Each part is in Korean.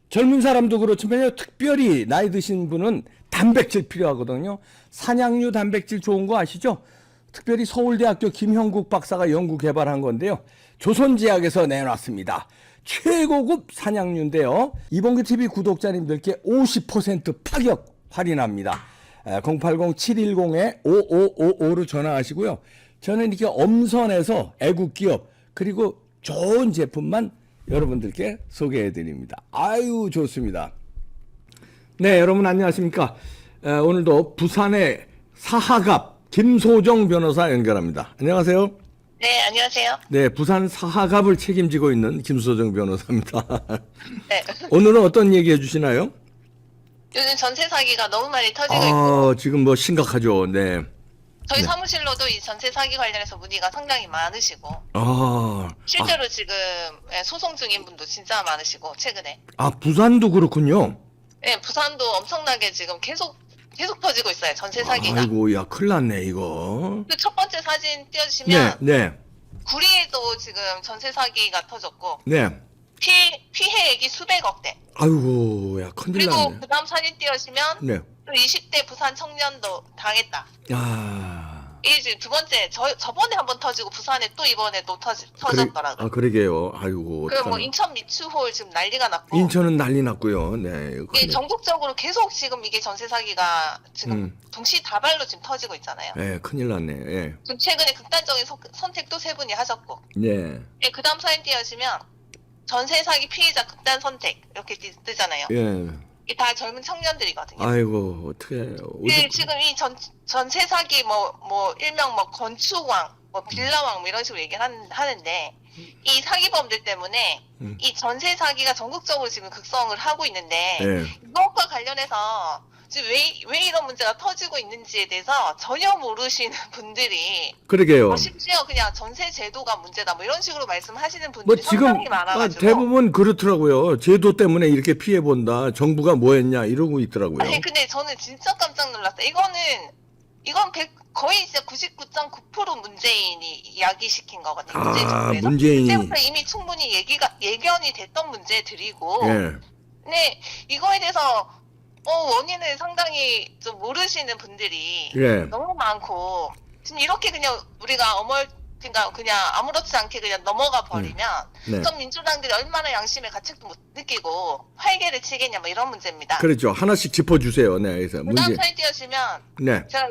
젊은 사람도 그렇지만요. 특별히 나이 드신 분은 단백질 필요하거든요. 산양류 단백질 좋은 거 아시죠? 특별히 서울대학교 김형국 박사가 연구 개발한 건데요. 조선제약에서 내놨습니다. 최고급 산양류인데요. 이봉규 TV 구독자님들께 50% 파격 할인합니다. 080-710-5555로 전화하시고요. 저는 이렇게 엄선해서 애국기업 그리고 좋은 제품만 여러분들께 소개해 드립니다. 아유 좋습니다. 네, 여러분 안녕하십니까. 오늘도 부산의 사하갑 김소정 변호사 연결합니다. 안녕하세요. 네, 안녕하세요. 네, 부산 사하갑을 책임지고 있는 김소정 변호사입니다. 네. 오늘은 어떤 얘기 해주시나요? 요즘 전세 사기가 너무 많이 터지고 있고, 지금 뭐 심각하죠. 네. 저희 사무실로도 이 전세 사기 관련해서 문의가 상당히 많으시고, 아, 실제로 지금 소송 중인 분도 진짜 많으시고, 최근에. 부산도 그렇군요. 네, 부산도 엄청나게 지금 계속 터지고 있어요, 전세 사기가. 아이고, 야, 큰일 났네, 이거. 그 첫 번째 사진 네, 띄워주시면, 네, 구리에도 지금 전세 사기가 터졌고, 네. 피해액이 수백억대. 아이고, 야, 큰일 그리고 났네. 그 다음 사진 띄워주시면, 네. 또 20대 부산 청년도 당했다. 이게 지금 두 번째, 저번에 한번 터지고 부산에 또 이번에 또 터졌더라고요. 그러게요. 아이고. 그 뭐 어떡하나. 인천 미추홀 지금 난리가 났고, 인천은 난리 났고요. 네. 이거 이게 큰일- 전국적으로 계속 지금 이게 전세 사기가 지금 동시다발로 지금 터지고 있잖아요. 네, 큰일 났네. 예. 지금 최근에 극단적인 선택도 세 분이 하셨고, 네. 예, 그 다음 사진 띄우시면 전세 사기 피해자 극단 선택 이렇게 뜨잖아요. 예. 이게 다 젊은 청년들이거든요. 아이고, 어떡해. 예, 지금 이 전세 사기 뭐 일명 뭐 건축왕, 뭐 빌라왕 뭐 이런 식으로 얘기를 하는데, 이 사기범들 때문에 이 전세 사기가 전국적으로 지금 극성을 하고 있는데, 예. 이것과 관련해서 지금 왜 이런 문제가 터지고 있는지에 대해서 전혀 모르시는 분들이, 그러게요. 심지어 그냥 전세 제도가 문제다 뭐 이런 식으로 말씀하시는 뭐 분들이 지금 상당히 많아가지고. 대부분 그렇더라고요. 제도 때문에 이렇게 피해 본다. 정부가 뭐 했냐 이러고 있더라고요. 아니 근데 저는 진짜 깜짝 놀랐어요. 이건 거의 진짜 99.9% 문재인이 야기시킨 거거든요. 문재인 정부에서. 문재인이. 그때부터 이미 충분히 예견이 됐던 문제들이고. 예. 근데 이거에 대해서 원인을 상당히 좀 모르시는 분들이 예. 너무 많고, 지금 이렇게 그냥 우리가 그냥 아무렇지 않게 그냥 넘어가 버리면 네. 그럼 민주당들이 얼마나 양심의 가책도 못 느끼고 활개를 치겠냐 뭐 이런 문제입니다. 그렇죠. 하나씩 짚어 주세요. 네. 그래서 그 다음 사이트 띄우시면 네. 제가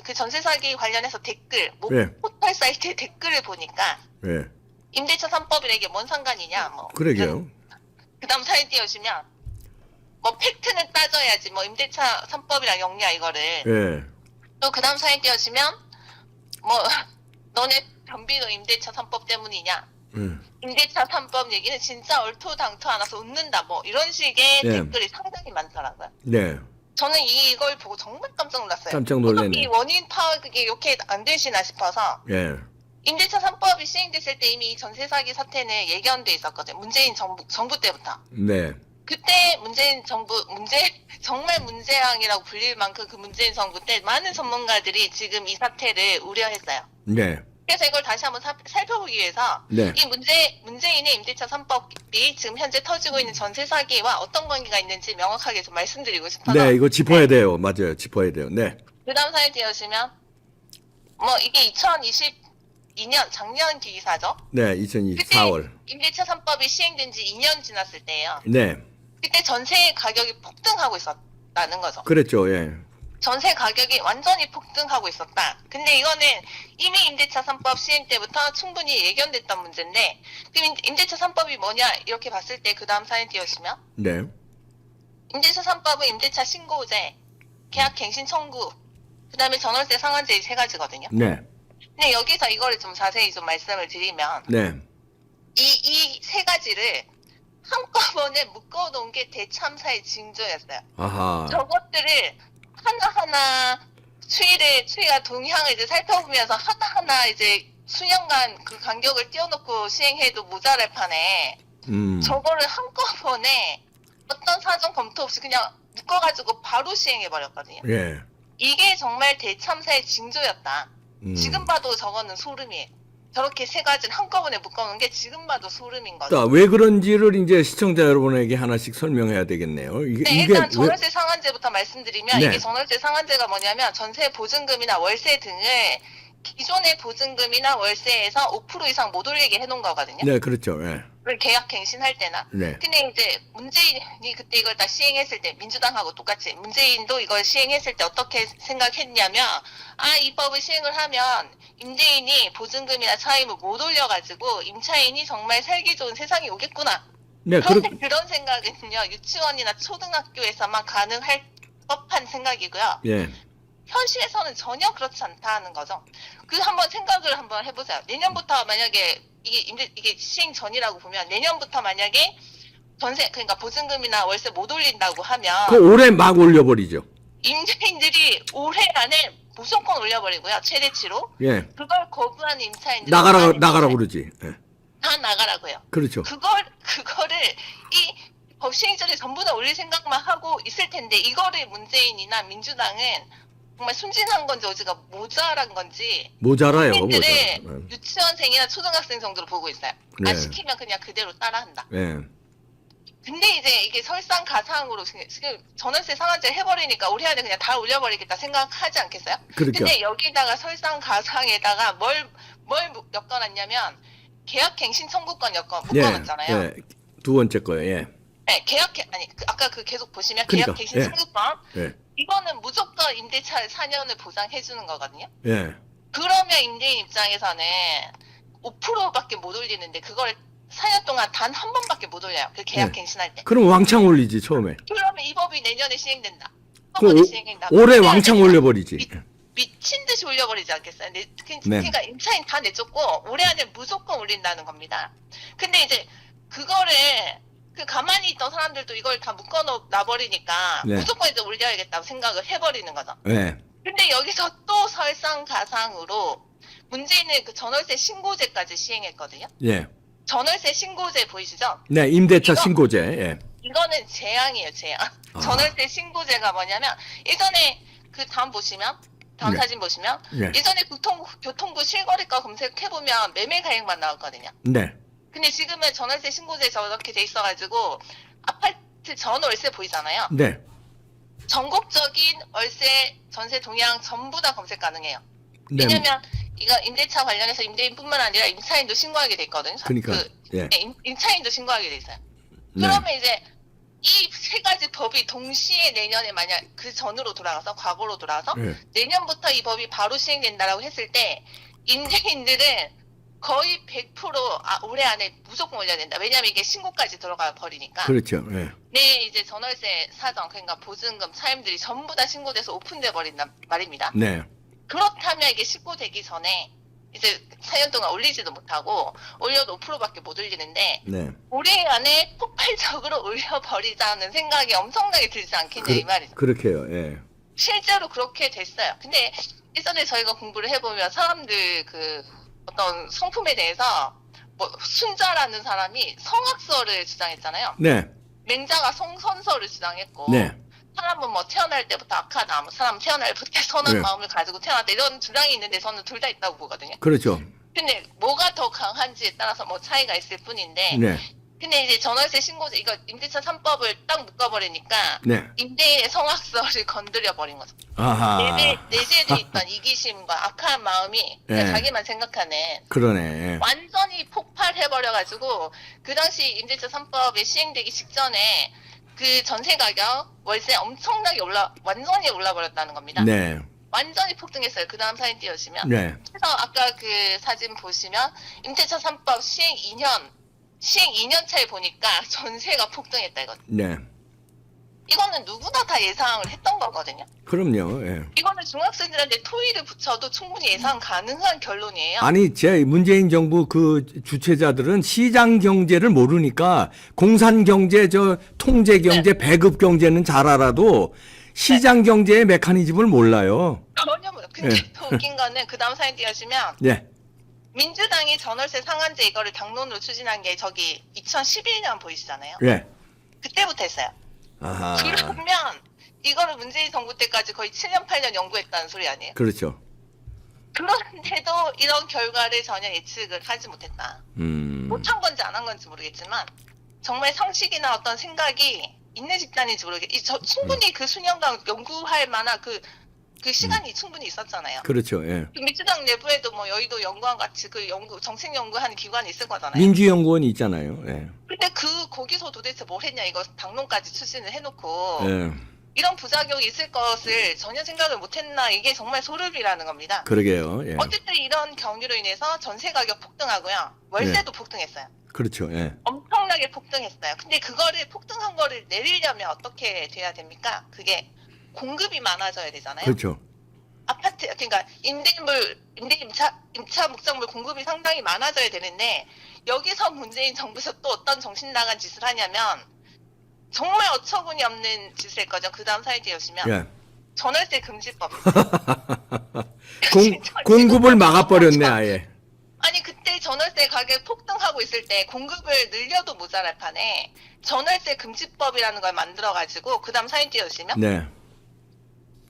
그 전세 사기 관련해서 댓글, 네. 포털 사이트의 댓글을 보니까 예. 임대차 3법이랑 이게 뭔 상관이냐 뭐. 그러게요. 그 다음 사이트 띄우시면 뭐 팩트는 따져야지 뭐 임대차 3법이랑 영리야 이거를. 예. 또 그 다음 사이트 띄우시면 뭐 너네 변비도 임대차 3법 때문이냐. 임대차 3법 얘기는 진짜 얼토당토 않아서 웃는다 뭐 이런 식의 네. 댓글이 상당히 많더라고요. 네. 저는 이걸 보고 정말 깜짝 놀랐어요. 깜짝 놀라네. 어떻게 이 원인 파악이 이렇게 안 되시나 싶어서. 예. 임대차 3법이 시행됐을 때 이미 이 전세 사기 사태는 예견돼 있었거든요. 문재인 정부 때부터. 네. 그때 문재인 정부 정말 문재앙이라고 불릴 만큼 그 문재인 정부 때 많은 전문가들이 지금 이 사태를 우려했어요. 네. 그래서 이걸 다시 한번 살펴보기 위해서 네. 이 문재인의 임대차 3법이 지금 현재 터지고 있는 전세 사기와 어떤 관계가 있는지 명확하게 좀 말씀드리고 싶어서. 네, 이거 짚어야 돼요. 맞아요. 짚어야 돼요. 네. 그 다음 사이트 띄우시면 뭐 이게 2022년 작년 기사죠. 네, 2024월. 그때 임대차 3법이 시행된 지 2년 지났을 때예요. 네. 그때 전세 가격이 폭등하고 있었다는 거죠. 그랬죠. 예. 전세 가격이 완전히 폭등하고 있었다. 근데 이거는 이미 임대차 3법 시행 때부터 충분히 예견됐던 문제인데, 그럼 임대차 3법이 뭐냐 이렇게 봤을 때 그 다음 사진 띄우시면 네. 임대차 3법은 임대차 신고제, 계약 갱신 청구, 그 다음에 전월세 상한제 이 세 가지거든요. 네. 근데 여기서 이거를 좀 자세히 좀 말씀을 드리면, 네. 이 세 가지를 한꺼번에 묶어놓은 게 대참사의 징조였어요. 아하. 저것들을 하나하나 추이가 동향을 이제 살펴보면서 하나하나 이제 수년간 그 간격을 띄워놓고 시행해도 모자랄 판에 저거를 한꺼번에 어떤 사정 검토 없이 그냥 묶어가지고 바로 시행해버렸거든요. 예. 이게 정말 대참사의 징조였다. 지금 봐도 저거는 소름이에요. 저렇게 세 가지를 한꺼번에 묶어놓은 게 지금 봐도 소름인 거죠. 자, 왜 그런지를 이제 시청자 여러분에게 하나씩 설명해야 되겠네요. 네, 이게 일단 전월세 상한제부터 말씀드리면 네. 이게 전월세 상한제가 뭐냐면 전세 보증금이나 월세 등을 기존의 보증금이나 월세에서 5% 이상 못 올리게 해놓은 거거든요. 네, 그렇죠. 예. 계약 갱신할 때나. 네. 근데 이제 문재인이 그때 이걸 다 시행했을 때 민주당하고 똑같이 문재인도 이걸 시행했을 때 어떻게 생각했냐면 이 법을 시행을 하면 임대인이 보증금이나 차임을 못 올려가지고 임차인이 정말 살기 좋은 세상이 오겠구나. 네, 그런데 그런 생각은요 유치원이나 초등학교에서만 가능할 법한 생각이고요. 예. 현실에서는 전혀 그렇지 않다는 거죠. 그 한번 생각을 한번 해보세요. 내년부터 만약에 이게 시행 전이라고 보면 내년부터 만약에 전세 그러니까 보증금이나 월세 못 올린다고 하면 그 올해 막 올려버리죠. 임차인들이 올해 안에 무조건 올려버리고요 최대치로 예. 그걸 거부하는 임차인들 나가라 그러지. 예. 다 나가라고요. 그렇죠. 그거를 이 법 시행 전에 전부 다 올릴 생각만 하고 있을 텐데 이거를 문재인이나 민주당은 정말 순진한 건지 어지가 모자란 건지 모자라요. 국민들을 모자라. 유치원생이나 초등학생 정도로 보고 있어요. 네. 안 시키면 그냥 그대로 따라한다. 예. 근데 이제 이게 설상가상으로 지금 전월세 상한제 해버리니까 올해 안에 그냥 다 올려버리겠다 생각하지 않겠어요? 그렇죠. 근데 여기다가 설상가상에다가 뭘 엮어놨냐면 계약갱신 청구권 묶어놨잖아요. 예. 두 번째 거예요. 예. 네, 아까 그 계속 보시면 그러니까, 계약갱신 예. 청구권 예. 이거는 무조건 임대차 4년을 보장해주는 거거든요. 예. 그러면 임대인 입장에서는 5%밖에 못 올리는데 그걸 4년 동안 단 한 번밖에 못 올려요. 그 계약 네. 갱신할 때. 그럼 왕창 올리지 처음에. 그러면 이 법이 내년에 시행된다. 그 한번에 시행된다. 올해 왕창 올려버리지. 미친 듯이 올려버리지 않겠어요? 네. 그러니까 임차인 다 내쫓고 올해 안에 무조건 올린다는 겁니다. 근데 이제 그거를 가만히 있던 사람들도 이걸 다 묶어놔버리니까 네. 무조건 이제 올려야겠다고 생각을 해버리는 거죠. 예. 근데 여기서 또 설상가상으로 문재인은 그 전월세 신고제까지 시행했거든요. 예. 전월세 신고제 보이시죠? 네, 임대차 이거- 신고제. 예. 이거는 재앙이에요, 재앙. 아. 전월세 신고제가 뭐냐면 예전에 그 다음 네. 사진 보시면 네. 예전에 교통부 실거래가 검색해보면 매매 가액만 나왔거든요. 네. 근데 지금은 전월세 신고제 저렇게 돼 있어가지고 아파트 전월세 보이잖아요. 네. 전국적인 월세, 전세 동향 전부 다 검색 가능해요. 네. 왜냐면 이거 임대차 관련해서 임대인뿐만 아니라 임차인도 신고하게 돼 있거든요. 그러니까, 예. 네, 임차인도 신고하게 돼 있어요. 네. 그러면 이제 이 세 가지 법이 동시에 내년에 만약 그 전으로 돌아가서 과거로 돌아가서 예. 내년부터 이 법이 바로 시행된다라고 했을 때 임대인들은 거의 100% 올해 안에 무조건 올려야 된다. 왜냐면 이게 신고까지 들어가 버리니까. 그렇죠. 예. 네, 이제 전월세 사정 그러니까 보증금 차임들이 전부 다 신고돼서 오픈돼 버린단 말입니다. 네. 그렇다면 이게 신고되기 전에 이제 4년 동안 올리지도 못하고 올려도 5%밖에 못 올리는데 네. 올해 안에 폭발적으로 올려버리자는 생각이 엄청나게 들지 않겠냐 이 말이죠. 그렇게요. 예. 실제로 그렇게 됐어요. 근데 예전에 저희가 공부를 해보면 사람들 그 어떤 성품에 대해서 뭐 순자라는 사람이 성악설을 주장했잖아요. 네. 맹자가 성선설을 주장했고 네. 사람은 뭐 태어날 때부터 악하다, 사람 태어날 때부터 선한 네. 마음을 가지고 태어났다 이런 주장이 있는데 저는 둘 다 있다고 보거든요. 그렇죠. 근데 뭐가 더 강한지에 따라서 뭐 차이가 있을 뿐인데 네. 근데 이제 전월세 신고제 이거 임대차 3법을 딱 묶어버리니까 네. 임대인의 성악설을 건드려버린 거죠. 아하. 내재돼 있던 이기심과 악한 마음이 그냥 네. 자기만 생각하는 그러네. 완전히 폭발해버려가지고 그 당시 임대차 3법이 시행되기 직전에 그 전세 가격 월세 엄청나게 완전히 올라버렸다는 겁니다. 네. 완전히 폭등했어요. 그 다음 사진 띄워주시면. 네. 그래서 아까 그 사진 보시면 임대차 3법 시행 2년 차에 보니까 전세가 폭등했다 이거. 네. 이거는 누구나 다 예상을 했던 거거든요. 그럼요. 예. 이거는 중학생들한테 토의를 붙여도 충분히 예상 가능한 결론이에요. 아니, 문재인 정부 그 주체자들은 시장 경제를 모르니까 공산 경제, 통제 경제, 배급 경제는 잘 알아도 시장 경제의 메커니즘을 몰라요. 전혀 몰라요. 근데 네. 더 웃긴 거는 그 다음 사진 띄워주시면 네. 민주당이 전월세 상한제 이거를 당론으로 추진한 게 저기 2011년 보이시잖아요. 네. 그때부터 했어요. 아하. 그러면 이거를 문재인 정부 때까지 거의 7년 8년 연구했다는 소리 아니에요? 그렇죠. 그런데도 이런 결과를 전혀 예측을 하지 못했다. 못한 건지 안 한 건지 모르겠지만 정말 상식이나 어떤 생각이 있는 집단인지 모르겠어요. 충분히 그 수년간 연구할 만한 그 시간이 충분히 있었잖아요. 그렇죠. 예. 그 민주당 내부에도 뭐 여의도 연구원 같이 그 정책 연구하는 기관이 있을 거잖아요. 민주연구원이 있잖아요. 예. 근데 거기서 도대체 뭘 했냐, 이거 당론까지 추진을 해놓고 예. 이런 부작용이 있을 것을 전혀 생각을 못했나, 이게 정말 소름이라는 겁니다. 그러게요. 예. 어쨌든 이런 경유로 인해서 전세 가격 폭등하고요, 월세도 폭등했어요. 그렇죠. 예. 엄청나게 폭등했어요. 근데 그거를 폭등한 거를 내리려면 어떻게 돼야 됩니까? 그게 공급이 많아져야 되잖아요. 그렇죠. 아파트, 그러니까 임차 묵상물 공급이 상당히 많아져야 되는데, 여기서 문재인 정부에서 또 어떤 정신 나간 짓을 하냐면 정말 어처구니 없는 짓을 했거든요. 그 다음 사이트에 오시면 예. 전월세 금지법. 공급을 막아버렸네, 아예. 아니, 그때 전월세 가격 폭등하고 있을 때 공급을 늘려도 모자랄 판에 전월세 금지법이라는 걸 만들어가지고 그 다음 사이트에 오시면 네.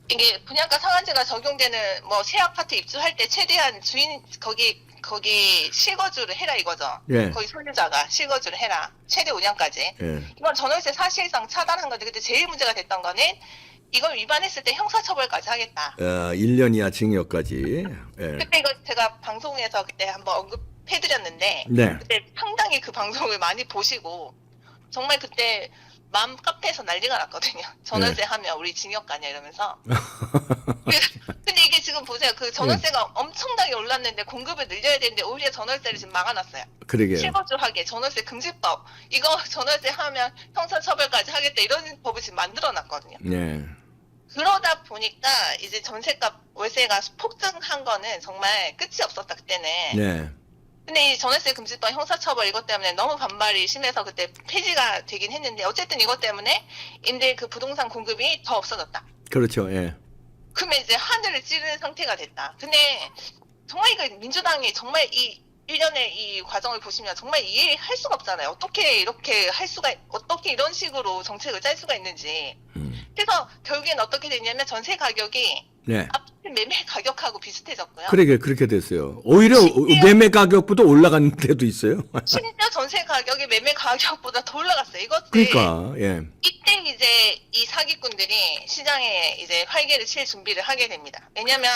이게 분양가 상한제가 적용되는 뭐 새 아파트 입주할 때 최대한 주인 거기 실거주를 해라 이거죠. 예. 거기 소유자가 실거주를 해라. 최대 5년까지. 예. 이건 전월세 사실상 차단한 건데, 그때 제일 문제가 됐던 거는 이걸 위반했을 때 형사처벌까지 하겠다. 1년 이하 징역까지. 예. 그때 이거 제가 방송에서 그때 한번 언급해드렸는데, 네. 그때 상당히 그 방송을 많이 보시고 정말 그때 맘 카페에서 난리가 났거든요. 전월세 네. 하면 우리 징역 가냐 이러면서. 근데 이게 지금 보세요. 그 전월세가 엄청나게 올랐는데 공급을 늘려야 되는데 오히려 전월세를 지금 막아놨어요. 그러게요. 실거주하게 전월세 금지법, 이거 전월세 하면 형사처벌까지 하겠다, 이런 법을 지금 만들어놨거든요. 네. 그러다 보니까 이제 전세값 월세가 폭등한 거는 정말 끝이 없었다 그때는. 네. 근데 이 전월세 금지법 형사처벌 이것 때문에 너무 반발이 심해서 그때 폐지가 되긴 했는데, 어쨌든 이것 때문에 임대 그 부동산 공급이 더 없어졌다. 그렇죠. 예. 그러면 이제 하늘을 찌르는 상태가 됐다. 근데 정말 이거 민주당이 정말 이 일련의 이 과정을 보시면 정말 이해할 수가 없잖아요. 어떻게 이런 식으로 정책을 짤 수가 있는지. 그래서 결국엔 어떻게 됐냐면 전세 가격이 네. 아파트 매매 가격하고 비슷해졌고요. 그렇게 됐어요. 오히려 심지어- 매매 가격보다 올라간 데도 있어요. 심지어 전세 가격이 매매 가격보다 더 올라갔어요. 이것들 그러니까, 예. 이때 이제 이 사기꾼들이 시장에 이제 활개를 칠 준비를 하게 됩니다. 왜냐면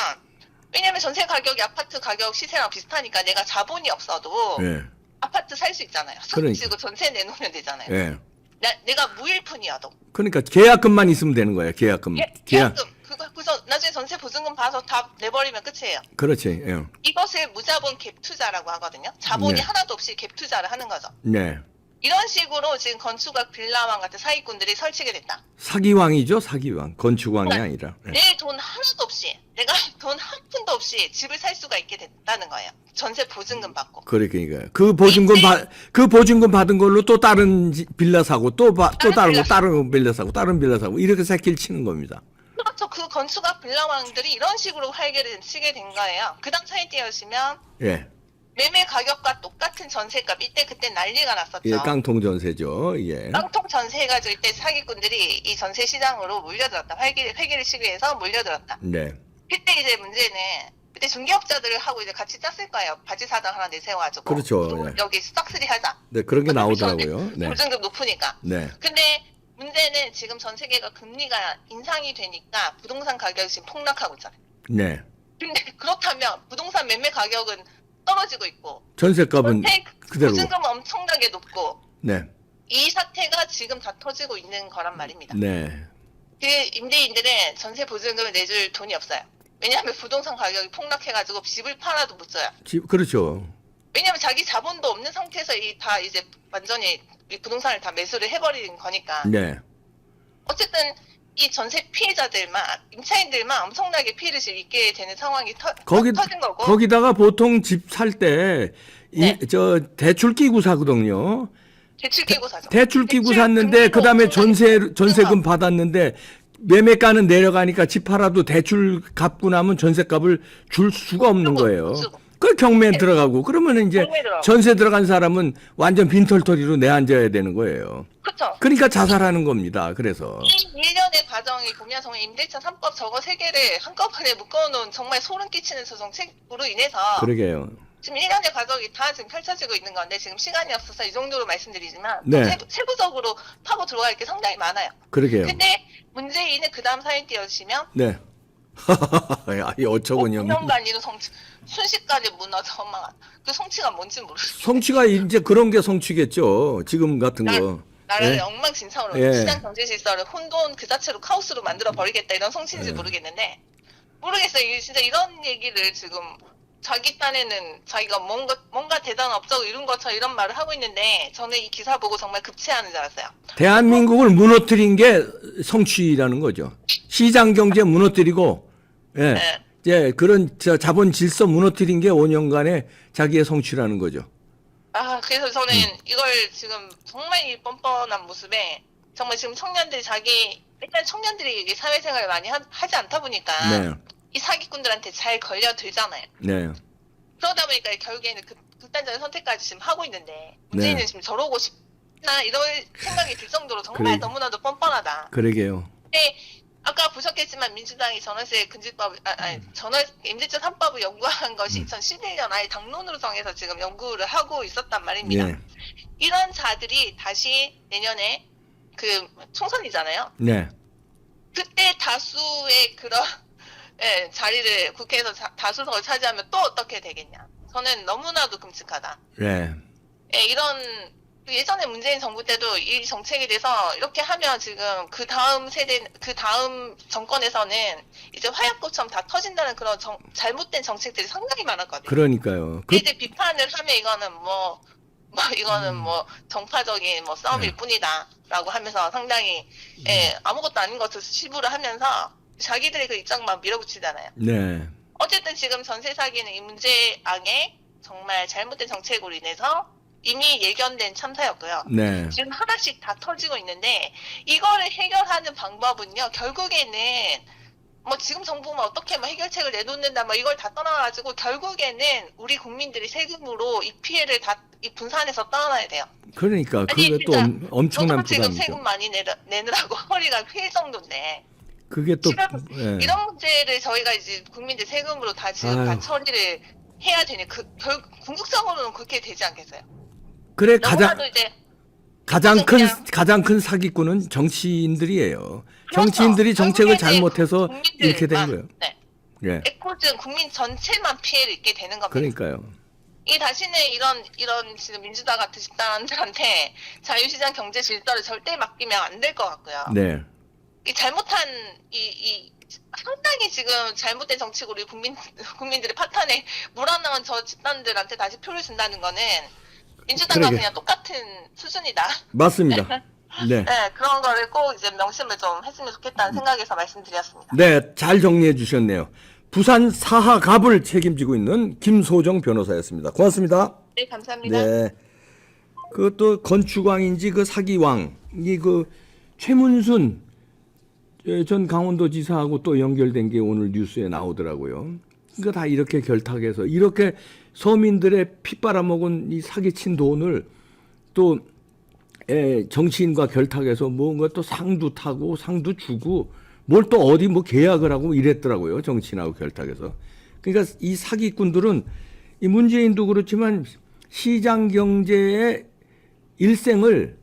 전세 가격이 아파트 가격 시세랑 비슷하니까 내가 자본이 없어도 예. 아파트 살 수 있잖아요. 그러니까. 그리고 전세 내놓으면 되잖아요. 예. 내가 무일푼이어도. 그러니까 계약금만 있으면 되는 거예요. 계약금. 계약금. 그래서 나중에 전세 보증금 봐서 다 내버리면 끝이에요. 그렇지. 예. 이것을 무자본 갭 투자라고 하거든요. 자본이 네. 하나도 없이 갭 투자를 하는 거죠. 네. 이런 식으로 지금 건축학 빌라왕 같은 사기꾼들이 설치게 됐다. 사기왕이죠, 사기왕. 건축왕이 아니라. 예. 내 돈 하나도 없이, 내가 돈 한 푼도 없이 집을 살 수가 있게 됐다는 거예요. 전세 보증금 받고. 그러니까 그 보증금 받은 걸로 또 다른 빌라 사고 또 다른 빌라 사고 다른 빌라 사고 이렇게 새끼를 치는 겁니다. 그렇죠. 그 건축학 빌라왕들이 이런 식으로 활개를 치게 된 거예요. 그 다음 사이트에 오시면 예. 매매 가격과 똑같은 전세값, 이때 그때 난리가 났었죠. 예, 깡통 전세죠. 예. 깡통 전세 해가지고 이때 사기꾼들이 이 전세 시장으로 몰려들었다. 회기를 치기 위해서 몰려들었다. 네. 그때 이제 문제는 그때 중개업자들을 하고 이제 같이 짰을 거예요. 바지 사장 하나 내세워가지고. 그렇죠. 또 예. 여기 싹쓸이 하자. 네, 그런 게 나오더라고요. 네. 보증금 높으니까. 네. 근데 문제는 지금 전 세계가 금리가 인상이 되니까 부동산 가격이 지금 폭락하고 있잖아요. 네. 근데 그렇다면 부동산 매매 가격은 떨어지고 있고 전세값은 전세 그대로. 보증금은 엄청나게 높고, 네. 이 사태가 지금 다 터지고 있는 거란 말입니다. 네. 그 임대인들은 전세 보증금을 내줄 돈이 없어요. 왜냐하면 부동산 가격이 폭락해가지고 집을 팔아도 못 줘요. 그렇죠. 왜냐하면 자기 자본도 없는 상태에서 다 이제 완전히 이 부동산을 다 매수를 해버리는 거니까. 네. 어쨌든 이 전세 피해자들만, 임차인들만 엄청나게 피해를 지금 입게 되는 상황이 터진 거고. 거기다가 보통 집 살 때 네. 대출 끼고 사거든요. 대출 끼고 사죠. 대출 끼고 대출 샀는데 금리도 그다음에 엄청나게 전세금 받았는데 매매가는 내려가니까 집 팔아도 대출 갚고 나면 전세값을 줄 수가 없는 거예요. 그 경매 들어가고 그러면 이제 경매 들어가고. 전세 들어간 사람은 완전 빈털터리로 내앉아야 되는 거예요. 그쵸? 그러니까 자살하는 겁니다. 그래서 이 일련의 과정이 보면 정말 임대차 3법 저거 3개를 한꺼번에 묶어놓은 정말 소름 끼치는 저 정책으로 인해서 그러게요. 지금 일련의 과정이 다 지금 펼쳐지고 있는 건데 지금 시간이 없어서 이 정도로 말씀드리지만 네. 또 세부적으로 파고 들어갈 게 상당히 많아요. 그러게요. 근데 문재인은 그 다음 사연 띄워주시면 네. 이 어처구니 없는. 5년간 이루 순식간에 무너져 엉망한 그 성취가 뭔지 모르겠어요. 성취가 이제 그런 게 성취겠죠. 지금 같은 거. 나라를 예? 엉망진창으로 예. 시장 경제 질서를 혼돈 그 자체로 카오스로 만들어 버리겠다 이런 성취인지 예. 모르겠는데 모르겠어요. 이게 진짜 이런 얘기를 지금 자기 딴에는 자기가 뭔가 대단한 업적을 이룬 것처럼 이런 말을 하고 있는데 저는 이 기사 보고 정말 급체하는 줄 알았어요. 대한민국을 무너뜨린 게 성취라는 거죠. 시장 경제 무너뜨리고, 예. 네. 이제 그런 자본 질서 무너뜨린 게 5년간의 자기의 성취라는 거죠. 아 그래서 저는 이걸 지금 정말 이 뻔뻔한 모습에 정말 지금 청년들이 일단 청년들이 이게 사회생활을 많이 하지 않다 보니까 네. 이 사기꾼들한테 잘 걸려들잖아요. 네. 그러다 보니까 결국에는 극단적인 선택까지 지금 하고 있는데 문재인은 네. 지금 저러고 싶나 이런 생각이 들 정도로 정말 너무나도 뻔뻔하다. 그러게요. 근데 아까 보셨겠지만 민주당이 전월세 금지법 임대차 3법을 연구한 것이 2011년 아예 당론으로 정해서 지금 연구를 하고 있었단 말입니다. 네. 이런 자들이 다시 내년에 그 총선이잖아요. 네. 그때 다수의 그런 자리를 국회에서 다수석을 차지하면 또 어떻게 되겠냐. 저는 너무나도 끔찍하다. 네. 이런 예전에 문재인 정부 때도 이 정책에 대해서 이렇게 하면 지금 그 다음 정권에서는 이제 화약고처럼 다 터진다는 그런 잘못된 정책들이 상당히 많았거든요. 그러니까요. 이제 비판을 하면 이거는 정파적인 싸움일 뿐이다라고 하면서 상당히 아무것도 아닌 것을 치부를 하면서 자기들의 그 입장만 밀어붙이잖아요. 네. 어쨌든 지금 전세 사기는 이 문제앙의 정말 잘못된 정책으로 인해서 이미 예견된 참사였고요. 네. 지금 하나씩 다 터지고 있는데 이거를 해결하는 방법은요. 결국에는 지금 정부가 어떻게 해결책을 내놓는다 이걸 다 떠나가지고 결국에는 우리 국민들이 세금으로 이 피해를 다 분산해서 떠나야 돼요. 그러니까 아니, 그게 또 진짜 엄청난 저도 지금 부담이죠. 세금 많이 내느라고 허리가 휠 정도인데 그게 또 지금 예. 이런 문제를 저희가 이제 국민들 세금으로 다 지금 다 처리를 해야 되니 궁극적으로는 그렇게 되지 않겠어요? 그래 너무나도 이제 가장 큰 사기꾼은 정치인들이에요. 정치인들이 정책을 잘못해서 이렇게 된 거예요. 네. 예. 에코즈는 국민 전체만 피해를 입게 되는 겁니다. 그러니까요. 이 다시는 이런 지금 민주당 같은 집단들한테 자유시장 경제 질서를 절대 맡기면 안 될 것 같고요. 네. 이 잘못한 상당히 지금 잘못된 정책으로 우리 국민들의 파탄에 물어나온 저 집단들한테 다시 표를 준다는 거는 민주당과 그냥 똑같은 수준이다. 맞습니다. 네. 네, 그런 거를 꼭 이제 명심을 좀 했으면 좋겠다는 생각에서 말씀드렸습니다. 네, 잘 정리해 주셨네요. 부산 사하갑을 책임지고 있는 김소정 변호사였습니다. 고맙습니다. 네, 감사합니다. 네. 그것도 건축왕인지 그 사기왕이 그 최문순 전 강원도지사하고 또 연결된 게 오늘 뉴스에 나오더라고요. 그러니까 다 이렇게 결탁해서 이렇게 서민들의 피 빨아먹은 이 사기친 돈을 또 정치인과 결탁해서 뭔가 또 상도 타고 상도 주고 뭘 또 어디 계약을 하고 이랬더라고요. 정치인하고 결탁해서. 그러니까 이 사기꾼들은 이 문재인도 그렇지만 시장 경제의 일생을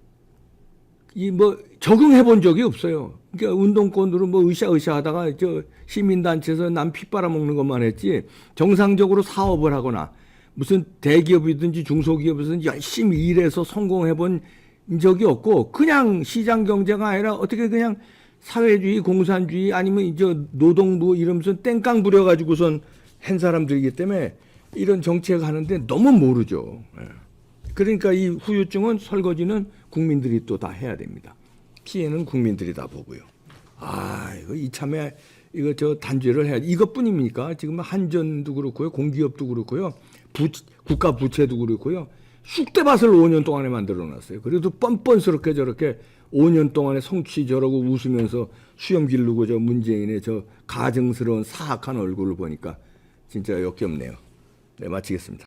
적응해 본 적이 없어요. 그러니까 운동권으로 으쌰으쌰 하다가 시민단체에서 남 피 빨아먹는 것만 했지 정상적으로 사업을 하거나 무슨 대기업이든지 중소기업이든지 열심히 일해서 성공해 본 적이 없고 그냥 시장 경제가 아니라 어떻게 그냥 사회주의, 공산주의 아니면 노동부 이러면서 땡깡 부려가지고선 한 사람들이기 때문에 이런 정책 하는데 너무 모르죠. 그러니까 이 후유증은 설거지는 국민들이 또 다 해야 됩니다. 피해는 국민들이 다 보고요. 이거 이참에 단죄를 해야 돼. 이것뿐입니까? 지금 한전도 그렇고요, 공기업도 그렇고요, 국가 부채도 그렇고요. 쑥대밭을 5년 동안에 만들어놨어요. 그래도 뻔뻔스럽게 저렇게 5년 동안에 성취 저러고 웃으면서 수염 기르고 문재인의 가증스러운 사악한 얼굴을 보니까 진짜 역겹네요. 네. 네, 마치겠습니다.